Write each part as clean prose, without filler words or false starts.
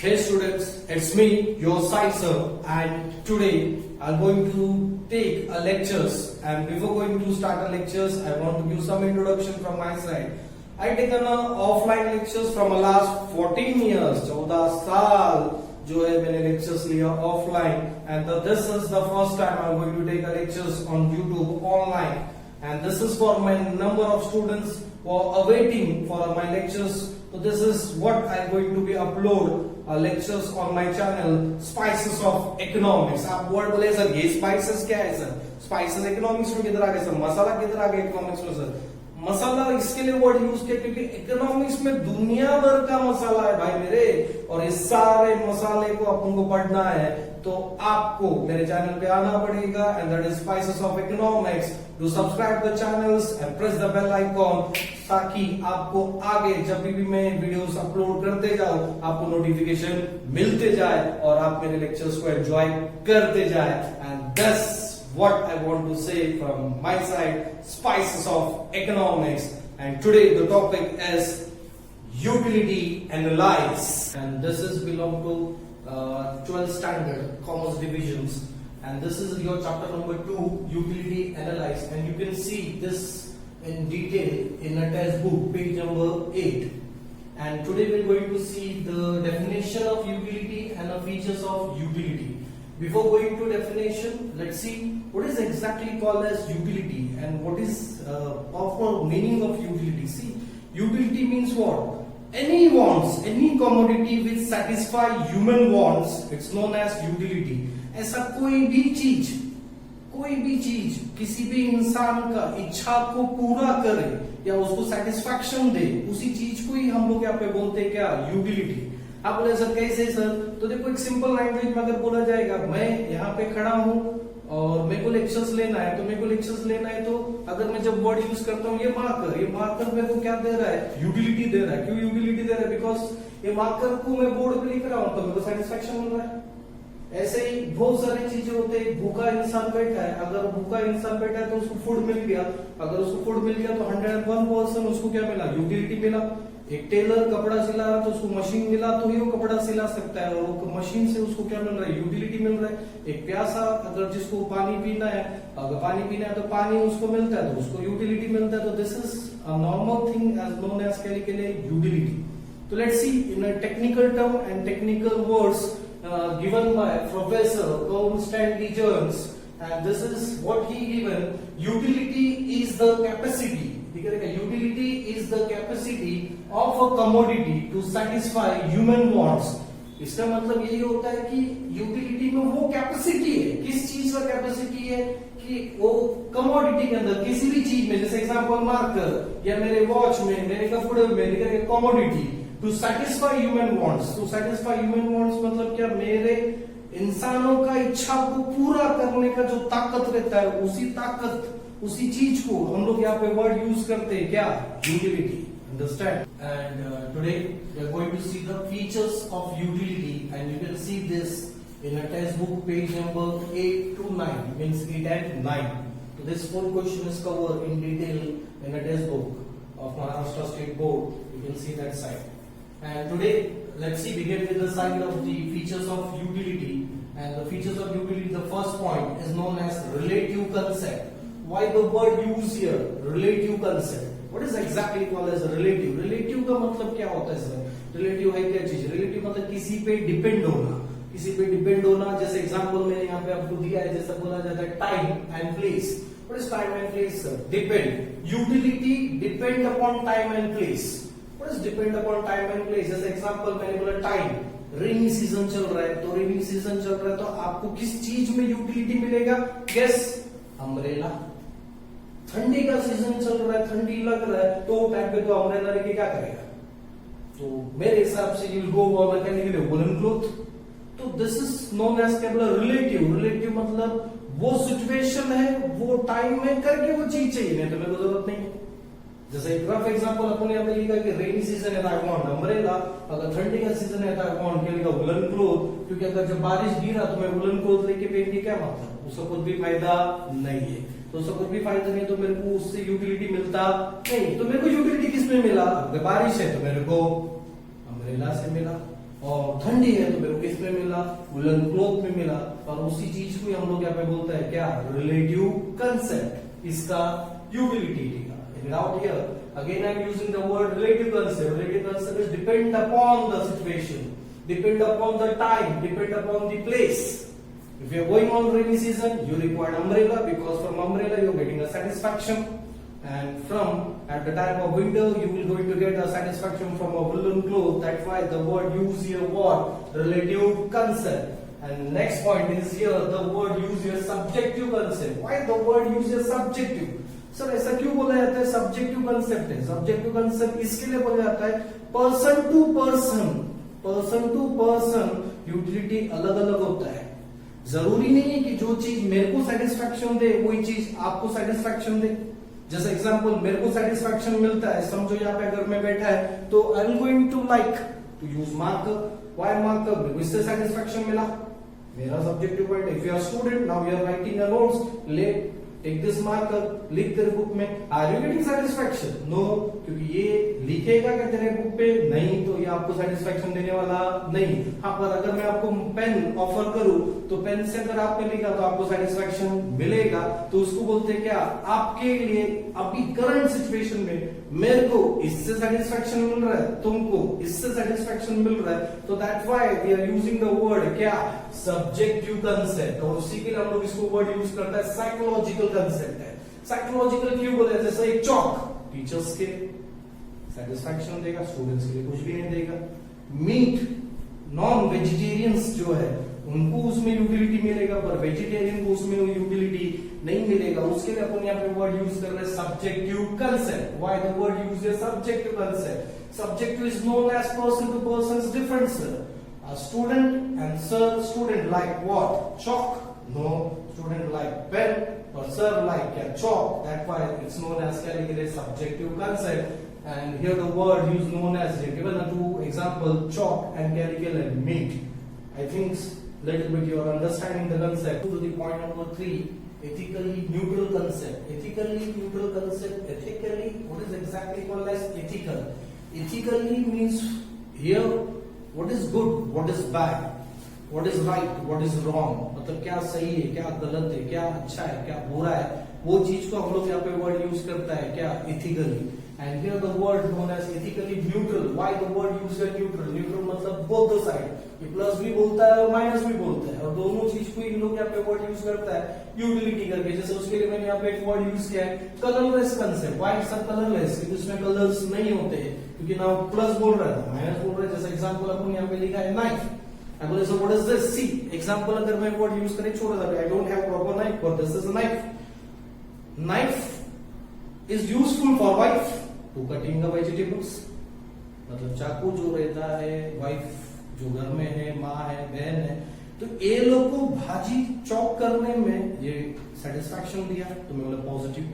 Hey students, it's me, your science sir, and today I'm going to take a lectures. And before going to start the lectures, I want to give some introduction from my side. I taken offline lectures from the last 14 years, 14 साल जो है मैंने lectures लिया offline, and this is the first time I'm going to take a lectures on YouTube online. And this is for my number of students who are awaiting for my lectures. So this is what I'm going to be upload lectures on my channel, Spices of Economics. आप word बोले sir ये spices क्या है sir? Spices economics में किधर आ गए sir? मसाला किधर आ गया economics में सर? मसाला इसके लिए वर्ड यूज किया क्योंकि इकोनॉमिक्स में दुनिया भर का मसाला है भाई मेरे, और इस सारे मसाले को अपन को पढ़ना है तो आपको मेरे चैनल पे आना पड़ेगा, and that is spices of economics. Do subscribe the channels and press the bell icon ताकि आपको आगे जब भी मैं वीडियोस अपलोड करते जाऊं आपको नोटिफिकेशन मिलते जाए और आप मेरे लेक्चर्स को एंजॉय करते जाए. एंड दस what I want to say from my side, spices of economics. And today the topic is utility analyze, and this is belong to 12th standard commerce divisions, and this is your chapter number 2, utility analyze, and you can see this in detail in a textbook page number 8. And today we're going to see the definition of utility and the features of utility. Before going to definition, let's see what is exactly called as utility and what is proper meaning of utility. See, utility means what? Any wants, any commodity which satisfy human wants, it's known as utility. ऐसा कोई भी चीज किसी भी इंसान का इच्छा को पूरा करे या उसको सेटिस्फैक्शन दे, उसी चीज को ही हम लोग यहाँ पे बोलते हैं क्या? यूटिलिटी. आप बोले सर कैसे सर? तो देखो एक सिंपल लैंग्वेज में अगर बोला जाएगा, मैं यहाँ पे खड़ा हूँ और मेरे को लेक्चर्स लेना है, तो मेरे को लेक्चर्स लेना है तो अगर मैं जब वर्ड यूज करता हूँ ये मार्कर मेरे को क्या दे रहा है? यूटिलिटी दे रहा है. क्यों यूटिलिटी दे रहा है? बिकॉज ये मार्कर को मैं बोर्ड पे लिख रहा हूँ तो मेरे को सेटिस्फेक्शन मिल रहा है. ऐसे ही बहुत सारी चीजें होते हैं. भूखा इंसान बैठा है, अगर भूखा इंसान बैठा है तो उसको फूड मिल गया, अगर उसको फूड मिल गया तो 101% उसको क्या मिला? यूटिलिटी मिला. एक टेलर कपड़ा सिला रहा तो उसको मशीन मिला तो ही वो कपड़ा सिला सकता है, और वो मशीन से उसको क्या मिल रहा है? यूटिलिटी मिल रहा है. एक प्यासा अगर जिसको पानी पीना है, अगर पानी पीना है तो पानी उसको मिलता है तो उसको यूटिलिटी मिलता है. तो this is a normal thing as known as के लिए यूटिलिटी. तो let's see in a technical term and technical words given by Professor Constantine Jones, and this is what he given. Utility is the capacity. Utility is the capacity of a commodity to satisfy human wants. इसका मतलब यही होता है कि utility में वो capacity है. किस चीज का कैपेसिटी है? कि वो कमोडिटी के अंदर किसी भी चीज में, जैसे एग्जांपल मार्कर या मेरे वॉच में, मेरे कपड़े में, commodity to satisfy human wants. To satisfy human wants मतलब क्या? मेरे इंसानों का इच्छा को पूरा करने का जो ताकत रहता है, उसी ताकत, उसी चीज को हम लोग यहाँ पे वर्ड यूज करते हैं क्या? Utility. Understand? And today we are going to see the features of utility, and you can see this in a textbook page number 8 to 9, means 8 and 9. So this whole question is covered in detail in a textbook of Maharashtra State Board. You can see that side. And today let's see begin with the side of the features of utility. And the features of utility, the first point is known as relative concept. Why the word used here? Relative concept. What is exactly called as relative? Relative का मतलब क्या होता है sir? Relative है क्या चीज? Relative मतलब किसी पे डिपेंड होना, किसी पे डिपेंड होना. जैसे एग्जांपल मैंने यहाँ पे आपको दिया है, जैसा बोला जाता है time and place. What is time and place sir? Depend. Utility depend upon time and place. What is depend upon time and place? जैसे एग्जांपल मैंने बोला टाइम, रेनी सीजन चल रहा है तो रेनी सीजन चल रहा है तो आपको किस चीज में यूटिलिटी मिलेगा? Guess, umbrella. ठंडी का सीजन चल रहा है, ठंडी लग रहा है तो टाइम पे तो अम्ब्रेला लेके क्या करेगा? तो मेरे हिसाब से you will go for mechanical woollen cloth. तो दिस इज नोन एज केवल रिलेटिव. रिलेटिव मतलब वो सिचुएशन है, वो टाइम में करके वो चीज चाहिए, नहीं तो मेरे को जरूरत नहीं. जैसे रफ एग्जांपल अपन यहाँ पे लिखा कि रेनी सीजन है तो आई वांट अम्ब्रेला, अगर ठंडी का सीजन है तो आई वांट क्या लिखा? Woollen cloth. क्योंकि अगर जब बारिश गिरा तो मैं वुलन क्लॉथ लेके पहन के क्या मतलब? उसका कुछ भी फायदा नहीं है. तो उसका कुछ भी फायदा नहीं तो मेरे को उससे यूटिलिटी मिलता नहीं. तो मेरे को यूटिलिटी किस में मिला? अगर बारिश है तो मेरे को अम्ब्रेला से मिला. और ठंडी है तो मेरे को किस में मिला, वुलन क्लॉथ में मिला। और उसी चीज को हम लोग यहाँ पे बोलते हैं क्या, रिलेटिव कंसेप्ट, इसका यूटिलिटी का। Out here again I'm using the word relative concept. Relative concept is depend upon the situation, depend upon the time, depend upon the place. If you are going on rainy season, you require umbrella, because from umbrella you are getting a satisfaction, and from at the time of winter you will going to get a satisfaction from a woolen cloth. That's why the word use here what, relative concept. And next point is here the word use here subjective concept. Why the word use here subjective? Sir ऐसा क्यों बोला जाता है subjective concept है? Subjective concept इसके लिए बोला जाता है पर्सन टू पर्सन यूटिलिटी अलग अलग होता है। जरूरी नहीं है कि जो चीज मेरे को सेटिस्फैक्शन दे वही चीज आपको सेटिस्फैक्शन दे। जैसे एग्जांपल, मेरे को सेटिस्फैक्शन मिलता है, समझो यहाँ पे अगर मैं बैठा है तो I am going to like to use marker. Why marker? मेरे को इससे सेटिस्फैक्शन मिला, मेरा subjective point. If you are student, now you are writing a notes, ले टेक दिस मार्कर, लिख तेरे बुक में। Are you getting satisfaction? No, क्योंकि ये लिखेगा क्या तेरे बुक पे? नहीं, तो ये आपको सेटिस्फैक्शन देने वाला नहीं। हाँ, पर अगर मैं आपको पेन ऑफर करूं तो पेन से अगर आपने लिखा तो आपको सेटिस्फैक्शन मिलेगा। तो उसको बोलते हैं क्या, आपके लिए अभी करंट सिचुएशन में मेरे को इससे सेटिस्फैक्शन मिल रहा है, तुमको इससे सेटिस्फैक्शन मिल रहा है, तो that's why we are using the word क्या, सब्जेक्टिव कंसेप्ट। और उसी के लिए हम लोग इसको वर्ड यूज करता है साइकोलॉजिकल कंसेप्ट है। साइकोलॉजिकल क्यों बोले? जैसे एक चॉक टीचर्स के सेटिस्फैक्शन देगा, स्टूडेंट्स के लिए कुछ भी नहीं देगा। मीट, नॉन वेजिटेरियंस जो है उनको उसमें यूटिलिटी मिलेगा, पर वेजिटेरियन को उसमें यूटिलिटी नहीं मिलेगा। उसके लिए अपन यहाँ पे वर्ड यूज कर रहे हैं subjective concept. Why the word use है subjective concept? Subjective is known as person to person's difference. A student and sir, student like what? Chalk? No, student like pen, or sir like chalk. That's why it's known as subjective concept. And here the word used known as, given a two example, chalk and curriculum meat. I think little bit you are understanding the concept. To the point number 3, ethically neutral concept. Ethically neutral concept. Ethically, what is exactly called as ethical? Ethically means here what is good, what is bad, what is right, what is wrong. मतलब क्या सही है, क्या गलत है, क्या अच्छा है, क्या बुरा है, वो चीज को हम लोग यहाँ पे वर्ड यूज करता है क्या, ethically. And here the word known as ethically neutral. Why the word used as neutral? Neutral मतलब both the side. ये प्लस भी बोलता है और माइनस भी बोलता है, और दोनों चीज को इन लोग यहाँ पे वर्ड यूज करता है यूटिलिटी करके। जैसे उसके लिए मैंने यहाँ पे एक वर्ड यूज किया है colourless concept. Why it's colourless? क्योंकि उसमें कलर्स नहीं होते हैं, क्योंकि ना प्लस बोल रहा है माइनस बोल रहा है। जैसे एग्जांपल अपन यहाँ पे लिखा है नाइफ। I बोले so what is this? See example अगर मैं वर्ड यूज करें छोटा सा, I don't have proper knife but this is a knife. Knife is useful for wife to cutting the vegetables. मतलब चाकू जो रहता है, वाइफ जो घर में है, माँ है, बहन है, तो ये लोग को भाजी चॉप करने में ये सेटिस्फैक्शन दिया, तो मैं बोला positive.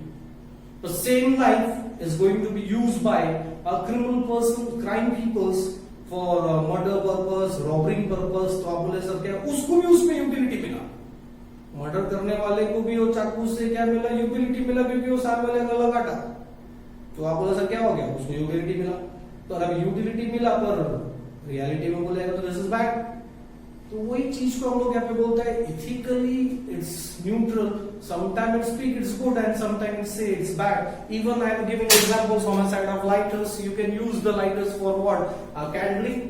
The same knife is going to be used by a criminal person, crime peoples for murder purpose, robbery purpose. तो आप बोले सर क्या उसको भी उसमें यूटिलिटी मिला? मर्डर करने वाले को भी वो चाकू से क्या मिला? यूटिलिटी मिला, क्योंकि वो सामने वाले गला काटा। तो आप बोले सर क्या हो गया? उसको यूटिलिटी मिला। तो अगर यूटिलिटी मिला पर रियलिटी में बोलेगा तो दिस इज बैड। तो वही चीज को हम लोग यहाँ पे बोलते हैं ethically it's neutral. Sometime it speak it's good and sometime it say it's bad. Even I am giving examples on the side of lighters. You can use the lighters for what? Candling.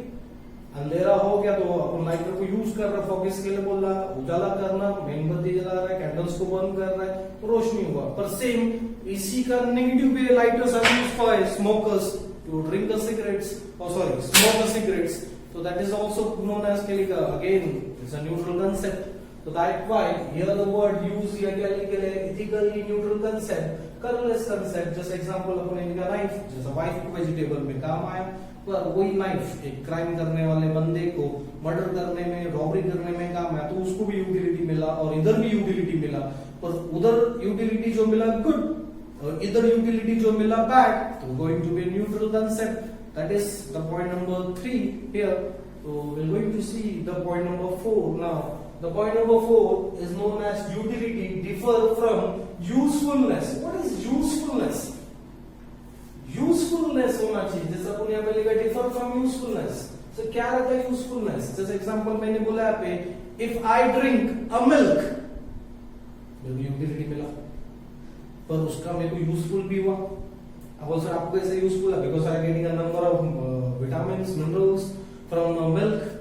अंधेरा हो गया तो अपन lighter को use कर रहा, focus के लिए बोल रहा, उजाला करना, मेणबत्ती जला रहा है, कैंडल्स को बंद कर रहा है तो रोशनी हुआ। पर सेम इसी का नेगेटिव भी lighters are used for smokers to drink the cigarettes, smoke the cigarettes. So that is also known as again it's a neutral concept. So that's why here the word used here ethically neutral concept, colorless concept. Just example अपने इनका knife, जैसा wife को vegetable में काम आया, पर वही knife एक क्राइम करने वाले बंदे को मर्डर करने में, रॉबरी करने में काम आया, तो उसको भी यूटिलिटी मिला और इधर भी यूटिलिटी मिला। पर उधर यूटिलिटी जो मिला गुड और इधर यूटिलिटी जो मिला बैड, तो going to be neutral concept. That is the point number 3 here. तो we are going to see the point number 4 now. The point number 4 is known as utility differ from usefulness. What is usefulness? Usefulness होना चाहिए, जैसे अपन यहाँ पे लिखा differ from usefulness. तो क्या रहता है यूजफुलनेस? जैसे एग्जांपल मैंने बोला यहाँ पे, if I drink a milk, मेरे को यूटिलिटी मिला, पर उसका मेरे को यूजफुल भी हुआ। अब सर आपको कैसे यूजफुल है? Because I getting a number of vitamins, minerals from milk,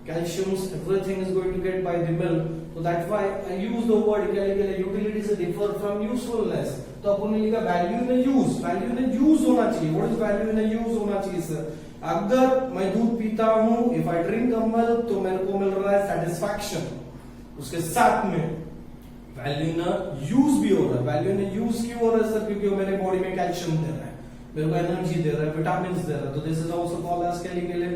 calciums, everything is going to get by the milk. So that's why I use the word utility is differ from usefulness. तो अपन ने लिखा value in a use, value in a use होना चाहिए। What is value in a use होना चाहिए sir? अगर मैं दूध पीता हूँ, if I drink a milk, तो मेरे को मिल रहा है satisfaction, उसके साथ में value in a use भी हो रहा है। value in a use क्यों हो रहा है सर? क्योंकि वो मेरे बॉडी में कैल्शियम दे रहा है, मेरे को एनर्जी दे रहा है, विटामिन दे रहा है, तो this is also called as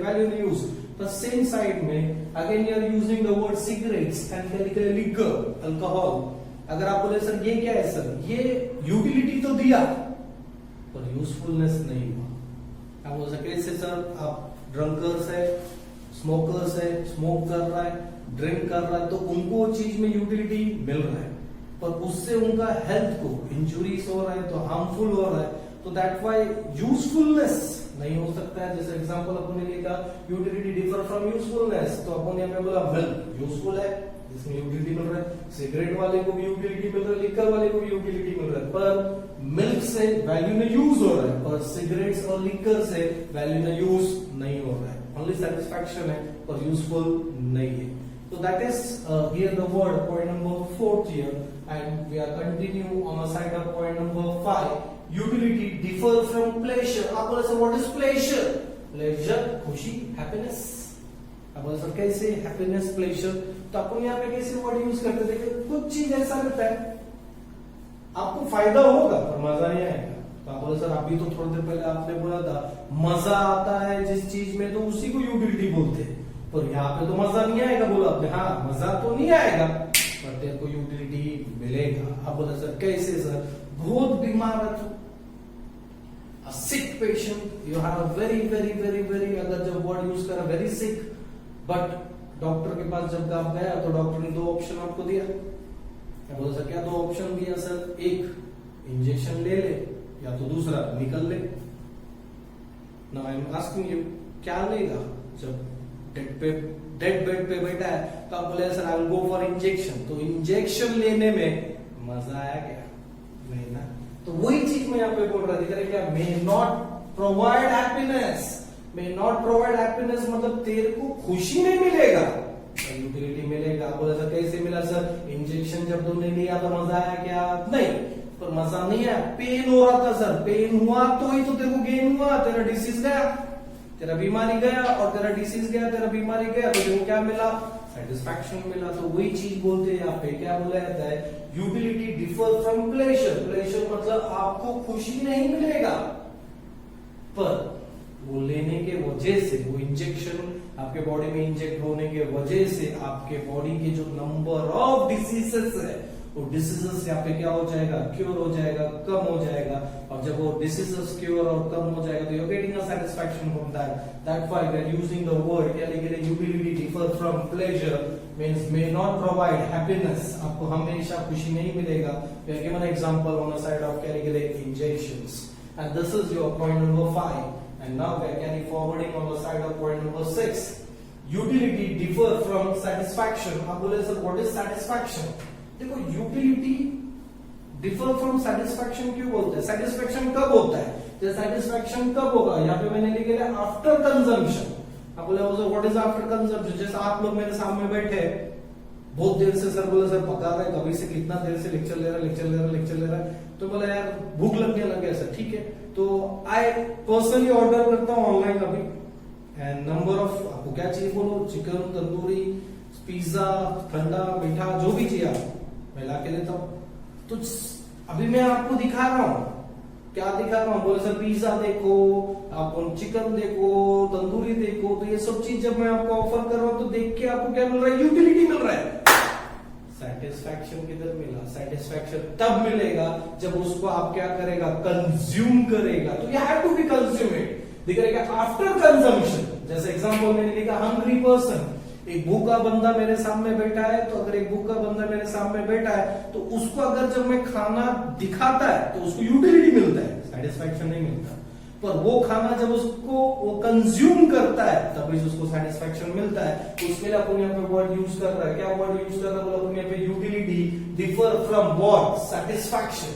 value in use. पर सेम साइड में again you are using the word cigarettes and liquor, alcohol. अगर आप बोले सर ये क्या है सर, ये यूटिलिटी तो दिया पर यूजफुलनेस नहीं हुआ। आप बोल सकते सर आप ड्रंकर्स है, स्मोकर्स है, स्मोक कर रहा है, ड्रिंक कर रहा है, तो उनको चीज में यूटिलिटी मिल रहा है, पर उससे उनका हेल्थ को इंजुरीज हो रहा है, तो हार्मफुल हो रहा है, तो दैट वाई यूजफुलनेस नहीं हो सकता है। जैसे एग्जांपल अपन ने लिखा यूटिलिटी डिफर फ्रॉम यूजफुलनेस, तो अपन ने हमें बोला मिल्क यूजफुल है, इसमें यूटिलिटी मिल रहा है, सिगरेट वाले को भी यूटिलिटी मिल रहा है, लिकर वाले को भी यूटिलिटी मिल रहा है, पर मिल्क से वैल्यू में यूज हो रहा है, पर सिगरेट्स और लिकर से वैल्यू में यूज नहीं हो रहा है, ओनली सेटिस्फैक्शन है पर यूजफुल नहीं है। So that is here the word point number 4 here, and we are continue on the side of point number 5. Utility differ from pleasure. आप बोले sir what is pleasure? Pleasure खुशी, happiness। आप बोले sir कैसे happiness, pleasure? तो अपन यहाँ पे कैसे वर्ड यूज करते थे? कुछ चीज ऐसा रहता है आपको फायदा होगा पर मजा नहीं आएगा। तो आप बोले सर अभी तो थोड़ी देर पहले आपने बोला था मजा आता है जिस चीज में तो उसी को यूटिलिटी बोलते हैं, पर यहाँ पे तो मजा नहीं आएगा। बोला आपने हाँ मजा तो नहीं आएगा पर तेरे को यूटिलिटी मिलेगा। अब बोला सर कैसे सर? बहुत बीमार है तो a sick patient, you have a very अगर जब वर्ड यूज करा very sick, बट डॉक्टर के पास जब आप गया तो डॉक्टर ने 2 ऑप्शन आपको दिया। बोला सर क्या 2 ऑप्शन दिया सर? एक इंजेक्शन ले ले या तो दूसरा निकल ले। Now I am asking you क्या लेगा? जब डेड बेड पे बैठा है तो आप बोले sir I will go for injection, तो इंजेक्शन लेने में मजा आया क्या? नहीं ना। तो वही चीज मैं यहाँ पे बोल रहा था क्या, मे not provide happiness. May not provide happiness मतलब तेरे को खुशी नहीं मिलेगा, यूटिलिटी मिलेगा। बोला सर कैसे मिला सर? इंजेक्शन जब तुमने लिया तो मजा आया क्या? नहीं, पर मजा नहीं आया, पेन हो रहा था सर। पेन हुआ तो ही तो तेरे को गेन हुआ, तेरा डिसीज गया, तेरा बीमारी गया, और तेरा डिसीज गया, तेरा बीमारी गया, तो तेरे क्या मिला? सेटिस्फैक्शन मिला। तो वही चीज बोलते हैं यहाँ पे, क्या बोला जाता है? Utility differ from pleasure. Pleasure मतलब आपको खुशी नहीं मिलेगा, पर वो लेने के वजह से, वो इंजेक्शन आपके बॉडी में इंजेक्ट होने के वजह से आपके बॉडी के जो नंबर ऑफ डिसीजेस है वो डिसीजेस यहाँ पे क्या हो जाएगा? क्योर हो जाएगा, कम हो जाएगा। और जब वो डिसीजेस क्योर और कम हो जाएगा तो you are getting a satisfaction from that. That why we are using the word क्या लिखे? Utility differ from pleasure means may not provide happiness. आपको हमेशा खुशी नहीं मिलेगा। We are given example on the side of क्या लिखे? Injections. And this is your point number 5। And now we are carrying forwarding on the side of point number 6. Utility differ from satisfaction. आप बोले sir what is satisfaction? देखो utility differ from satisfaction क्यों बोलते हैं? satisfaction कब होता है? तो satisfaction कब होगा? यहाँ पे मैंने लिखा है after consumption. आप बोले what is after consumption? जैसे आप लोग मेरे सामने बैठे बहुत देर से, सर बोले सर पका रहा है कभी से, कितना देर से लेक्चर ले रहा है, तो बोला यार भूख लगने लग गया सर। ठीक है, तो आई पर्सनली ऑर्डर करता हूँ ऑनलाइन अभी, एंड नंबर ऑफ आपको क्या चाहिए बोलो, चिकन, तंदूरी, पिज्जा, ठंडा, मीठा, जो भी चाहिए आप मैं ला के देता हूँ। तो अभी मैं आपको दिखा रहा हूँ, क्या दिखा रहा हूँ? बोले सर पिज्जा देखो, आप चिकन देखो, तंदूरी देखो, तो ये सब चीज जब मैं आपको ऑफर कर रहा हूँ तो देख के आपको क्या मिल रहा है? यूटिलिटी मिल रहा है। सेटिस्फैक्शन किधर मिला? सेटिस्फैक्शन तब मिलेगा जब उसको आप क्या करेगा? कंज्यूम करेगा। तो यू हैव टू बी कंज्यूमेड। दिख रहेगा आफ्टर कंजम्पशन। जैसे एग्जांपल मैंने लिखा हंग्री पर्सन, एक भूखा बंदा मेरे सामने बैठा है, तो अगर एक भूखा बंदा मेरे सामने बैठा है तो उसको अगर जब मैं खाना दिखाता है तो उसको यूटिलिटी मिलता है, सेटिस्फैक्शन नहीं मिलता। पर वो खाना जब उसको वो कंज्यूम करता है तभी उसको सेटिस्फैक्शन मिलता है। तो उसके लिए अपन यहाँ पे वर्ड यूज कर रहा है, क्या वर्ड यूज कर रहा है बोला अपन यहाँ पे utility differ from what, satisfaction.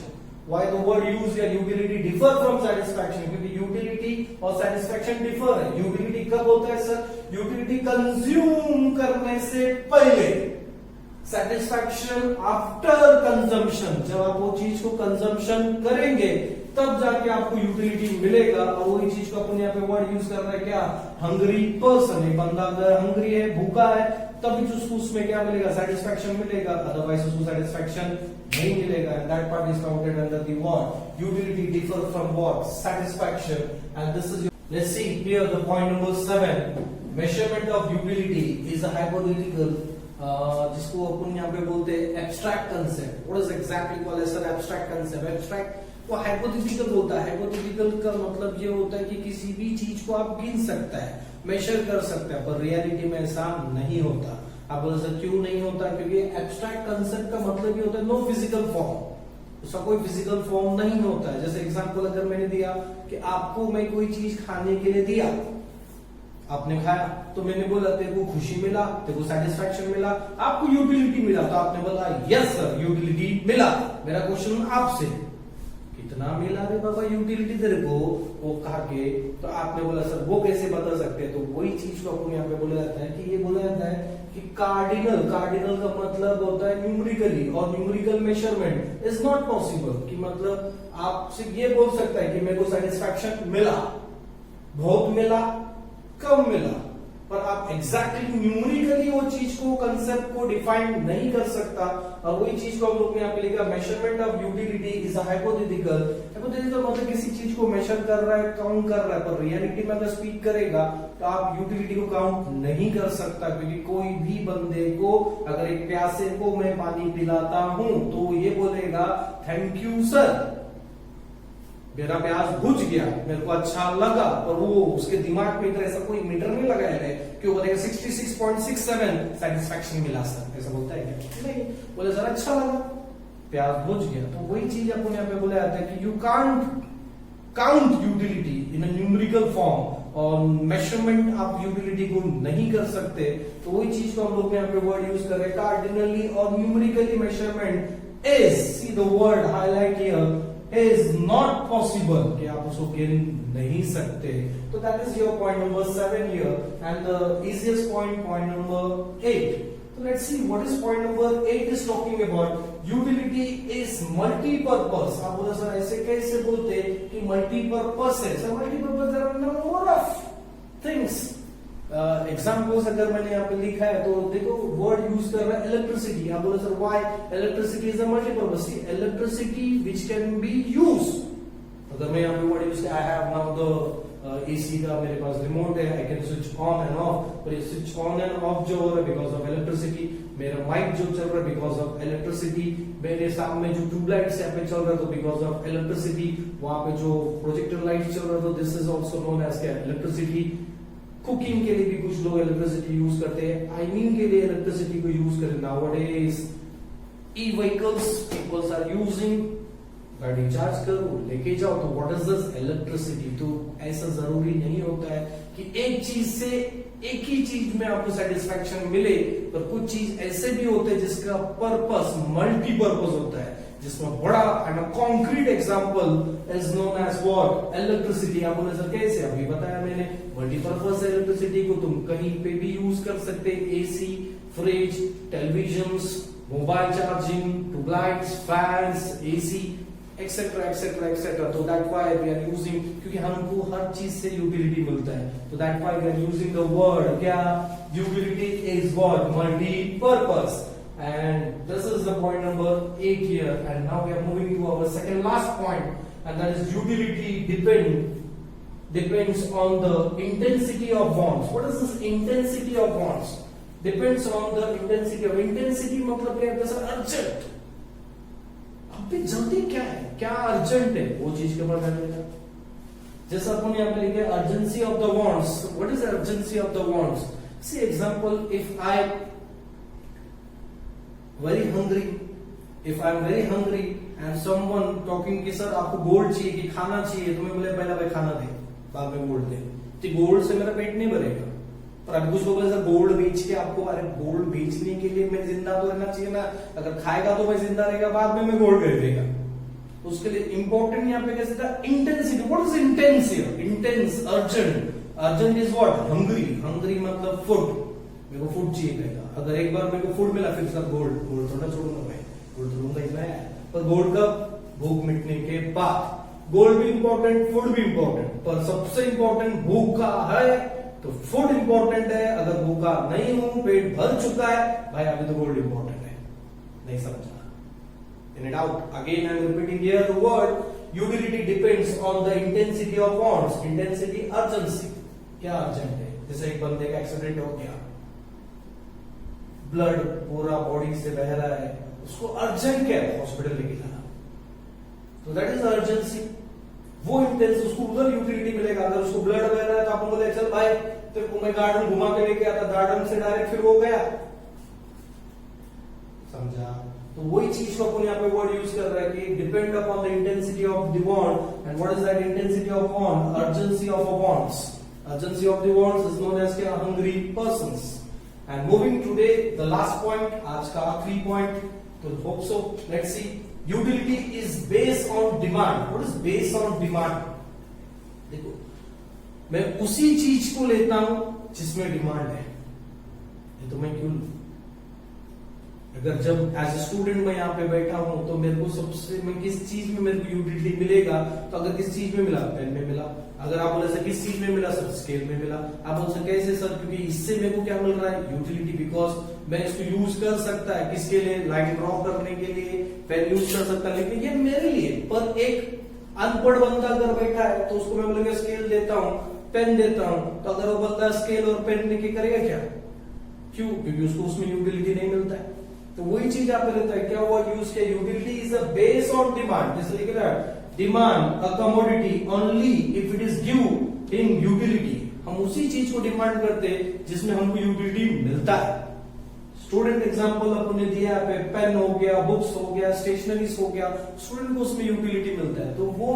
Why the word use या यूटिलिटी डिफर फ्रॉम सेटिस्फैक्शन, क्योंकि यूटिलिटी और सेटिस्फैक्शन डिफर है। यूटिलिटी कब होता है सर, यूटिलिटी कंज्यूम करने से पहले, सेटिस्फैक्शन आफ्टर कंजम्पशन, जब आप वो चीज को कंजम्पशन करेंगे तब जाके आपको यूटिलिटी मिलेगा। और वही चीज को अपन यहाँ पे वर्ड यूज कर रहा है क्या, हंग्री पर्सन, एक बंदा अगर हंग्री है, भूखा है, तभी उसको उसमें क्या मिलेगा, सेटिस्फैक्शन मिलेगा, अदरवाइज उसको सेटिस्फैक्शन नहीं मिलेगा। And that part is counted under the word utility differ from what, satisfaction. And this is, let's see here the point number 7, measurement of utility is a hypothetical, जिसको अपन यहाँ पे बोलते हैं abstract concept. What is exactly called as abstract concept? Abstract वो hypothetical होता है। Hypothetical का मतलब ये होता है कि किसी भी चीज को आप गिन सकता है, मेजर कर सकता है, पर रियलिटी में ऐसा नहीं होता। आप बोल सकते क्यों नहीं होता, क्योंकि एब्स्ट्रैक्ट कंसेप्ट का मतलब ये होता है नो फिजिकल फॉर्म, उसका कोई फिजिकल फॉर्म नहीं होता है। जैसे एग्जांपल अगर मैंने दिया कि आपको मैं कोई चीज खाने के लिए दिया, आपने खाया, तो मैंने बोला तेरे को खुशी मिला, तेरे को सेटिस्फैक्शन मिला, आपको यूटिलिटी मिला, तो आपने बोला यस सर यूटिलिटी मिला। मेरा क्वेश्चन आपसे, कितना मिला रे बाबा यूटिलिटी तेरे को वो कहा के, तो आपने बोला सर वो कैसे बता सकते हैं? तो वही चीज को अपन यहाँ पे बोला जाता है कि ये बोला जाता है कि कार्डिनल, कार्डिनल का मतलब होता है न्यूमेरिकली, और numerical measurement is not possible. कि मतलब आप सिर्फ ये बोल सकता है कि मेरे को सेटिस्फैक्शन मिला, बहुत मिला, कम मिला, पर आप एग्जैक्टली न्यूमेरिकली वो चीज को, कंसेप्ट को डिफाइन नहीं कर सकता। और वही चीज को हम लोग ने यहाँ पे लिखा, measurement of utility is a hypothetical. Hypothetical मतलब किसी चीज को मेजर कर रहा है, काउंट कर रहा है, पर रियलिटी में अगर स्पीक करेगा तो आप यूटिलिटी को काउंट नहीं कर सकता। क्योंकि कोई भी बंदे को अगर एक प्यासे को मैं पानी पिलाता हूं तो ये बोलेगा थैंक यू सर, मेरा प्यास बुझ गया, मेरे को अच्छा लगा, और वो उसके दिमाग में ऐसा कोई मीटर नहीं लगाया है कि वो बोलेगा 66.67 सेटिस्फैक्शन मिला सर, ऐसा बोलता है क्या? नहीं, बोले सर अच्छा लगा, प्यास बुझ गया। तो वही चीज अपन यहाँ पे बोला जाता है कि you can't count utility in a numerical form, और मेजरमेंट आप यूटिलिटी को नहीं कर सकते। तो वही चीज को हम लोग यहाँ पे वर्ड यूज कर रहे हैं, कार्डिनली और numerically measurement is, see the word highlight here, is not possible, कि आप उसको गिन नहीं सकते। तो that is your point number 7 here, and the easiest point, point number 8. So let's see what is point number 8 is talking about. Utility is multi-purpose. आप बोला sir ऐसे कैसे बोलते कि multi-purpose है? Sir multi-purpose there are number of things. Examples अगर मैंने यहाँ पे लिखा है तो देखो वर्ड यूज कर रहा है इलेक्ट्रिसिटी। आप बोले sir why electricity is a multipurpose, electricity which can be use. अगर मैं यहाँ पे word use I have now the AC का मेरे पास रिमोट है, I can switch on end of, पर ये स्विच ऑन एंड ऑफ जो हो रहा है बिकॉज ऑफ इलेक्ट्रिसिटी। मेरा माइक जो चल रहा है बिकॉज ऑफ इलेक्ट्रिसिटी, मेरे सामने जो ट्यूबलाइट्स यहाँ पे चल रहा है तो बिकॉज ऑफ इलेक्ट्रिसिटी, वहां पे जो प्रोजेक्टर लाइट चल रहा है तो this is also known as electricity. Cooking के लिए भी कुछ लोग इलेक्ट्रिसिटी यूज करते हैं, आयनिंग के लिए इलेक्ट्रिसिटी को यूज करें। Nowadays E vehicles peoples are using, गाड़ी चार्ज करो लेके जाओ, तो व्हाट इज दिस इलेक्ट्रिसिटी। तो ऐसा जरूरी नहीं होता है कि एक चीज से एक ही चीज में आपको सेटिस्फैक्शन मिले, पर कुछ चीज ऐसे भी होते हैं जिसका पर्पस मल्टीपर्पज होता है, जिसमें बड़ा and concrete example is known as what, electricity. आप बोले सर कैसे? अभी बताया मैंने, मल्टीपर्पज इलेक्ट्रिसिटी को तुम कहीं पे भी यूज कर सकते, AC, fridge, televisions, mobile charging, tubelights, fans, AC etcetera etcetera etcetera. तो that why we are using, क्योंकि हमको हर चीज से यूटिलिटी मिलता है, तो that why we are using the word क्या, utility is what, multipurpose. And this is the point number 8 here, and now we are moving to our second last point, and that is utility depends on the intensity of wants. What is this intensity of wants? Depends on the intensity of, intensity मतलब क्या है sir? Urgent, अभी जल्दी क्या है, क्या urgent है, वो चीज के बारे में। जैसा अपन यहाँ पे लिखे urgency of the wants. What is the urgency of the wants? See example, if I very hungry, if I am very hungry and someone talking कि सर आपको गोल्ड चाहिए कि खाना चाहिए, तो मैं बोले पहले भाई खाना दे बाद में गोल्ड दे, तो गोल्ड से मेरा पेट नहीं भरेगा। पर अभी कुछ लोग सर गोल्ड बेच के आपको, अरे गोल्ड बेचने के लिए मैं जिंदा तो रहना चाहिए ना, अगर खाएगा तो मैं जिंदा रहेगा, बाद में मैं गोल्ड खरीदेगा। उसके लिए इंपॉर्टेंट यहाँ पे कैसे था, intensity. What is intense here? Intense, urgent. Urgent is what? Hungry. Hungry मतलब फूड, मेरे को फूड चाहिए पहला। अगर एक बार मेरे को फूड मिला फिर सर गोल्ड, गोल्ड थोड़ा छोड़ूंगा मैं, गोल्ड छोड़ूंगा ही मैं, पर गोल्ड कब? भूख मिटने के बाद। गोल्ड भी इंपॉर्टेंट, फूड भी इंपॉर्टेंट, पर सबसे इंपॉर्टेंट भूखा है तो फूड इंपॉर्टेंट है। अगर भूखा नहीं हूं, पेट भर चुका है, भाई अभी तो गोल्ड इंपॉर्टेंट है। नहीं समझा? In it out. Again, I am repeating here the word utility depends on the intensity of wants. Intensity, urgency. क्या अर्जेंट है? जैसे एक बंदे का एक्सीडेंट हो गया, ब्लड पूरा बॉडी से बह रहा है, उसको अर्जेंट क्या है? हॉस्पिटल लेके जाना। तो दैट इज अर्जेंसी। वो इंटेंस, उसको उधर यूटिलिटी मिलेगा। अगर उसको ब्लड बह रहा है तो आपको बोले चल भाई तेरे को मैं गार्डन घुमा के लेके आता, गार्डन से डायरेक्ट फिर वो गया। समझा? तो वही चीज को अपन यहाँ पे वर्ड यूज कर रहा है कि depend upon the intensity of the want. And what is that intensity of want? Urgency of a wants. Urgency of the wants is known as hungry persons. And moving today, the last point, आज का आखिरी point, तो hope so. Let's see. Utility is based on demand. What is based on demand? देखो, मैं उसी चीज को लेता हूं जिसमें डिमांड है। ये तो मैं क्यों लूं? अगर जब एज ए स्टूडेंट मैं यहाँ पे बैठा हूं तो मेरे को सबसे, मैं किस चीज में मेरे को यूटिलिटी मिलेगा? तो अगर किस चीज में मिला? पेन में मिला। अगर आप बोले सर किस चीज में मिला? सर स्केल में मिला। आप बोल सर कैसे सर? क्योंकि इससे मेरे को क्या मिल रहा है? यूटिलिटी। बिकॉज मैं इसको यूज कर सकता है किसके लिए? लाइन ड्रॉ करने के लिए पेन यूज कर सकता है, लेकिन ये मेरे लिए। पर एक अनपढ़ बंदा अगर बैठा है तो उसको मैं बोलेगा स्केल देता हूँ, पेन देता हूँ, तो अगर वो बंदा स्केल और पेन लेके करेगा क्या? क्यों? क्योंकि उसको उसमें यूटिलिटी नहीं मिलता है। तो वही चीज आप लेता है। क्या हुआ यूज किया? Utility is a base on demand. जैसे लिख रहा है demand a commodity only if it is give in utility. हम उसी चीज को डिमांड करते हैं जिसमें हमको यूटिलिटी मिलता है। स्टूडेंट एग्जांपल अपन ने दिया है, पेन हो गया, बुक्स हो गया, स्टेशनरीज हो गया, स्टूडेंट को उसमें यूटिलिटी मिलता है तो वो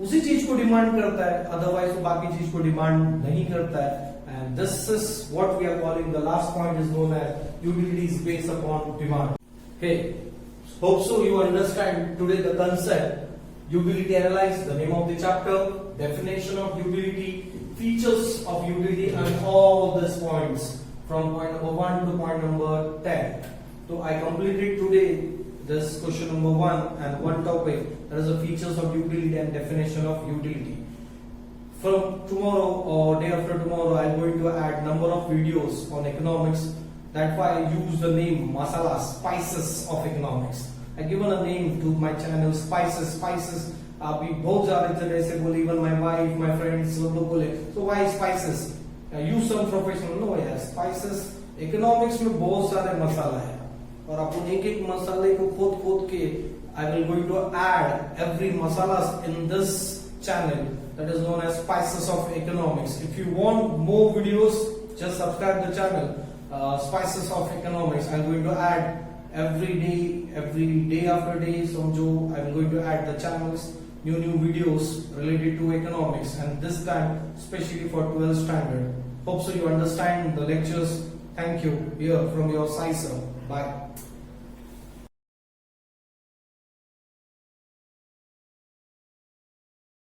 उसी चीज को डिमांड करता है, अदरवाइज वो बाकी चीज को डिमांड नहीं करता है। And this is what we are calling, the last point is known as utility is based upon demand. Hey, hope so you understand today the concept. Utility analyze, the name of the chapter, definition of utility, features of utility, and all these points from point number 1 to point number 10. So I completed today this question number 1 and one topic, that is the features of utility and definition of utility. From tomorrow or day after tomorrow, I'm going to add number of videos on economics. That's why I use the name masala, spices of economics. I given a name to my channel, spices, spices. अभी बहुत ज़्यादा जगह से बोले, even my wife, my friends, सब लोग बोले, so why spices? Use some professional, no यार, spices. Economics में बहुत सारे मसाला है और अपन एक एक मसाले को खोद खोद के I will going to add every masalas in this channel. That is known as Spices of Economics. If you want more videos, just subscribe the channel. Spices of Economics. I'm going to add every day after day. So I'm going to add the channels, new videos related to economics, and this time especially for 12th standard. Hope so you understand the lectures. Thank you. Here from your Sai sir. Bye.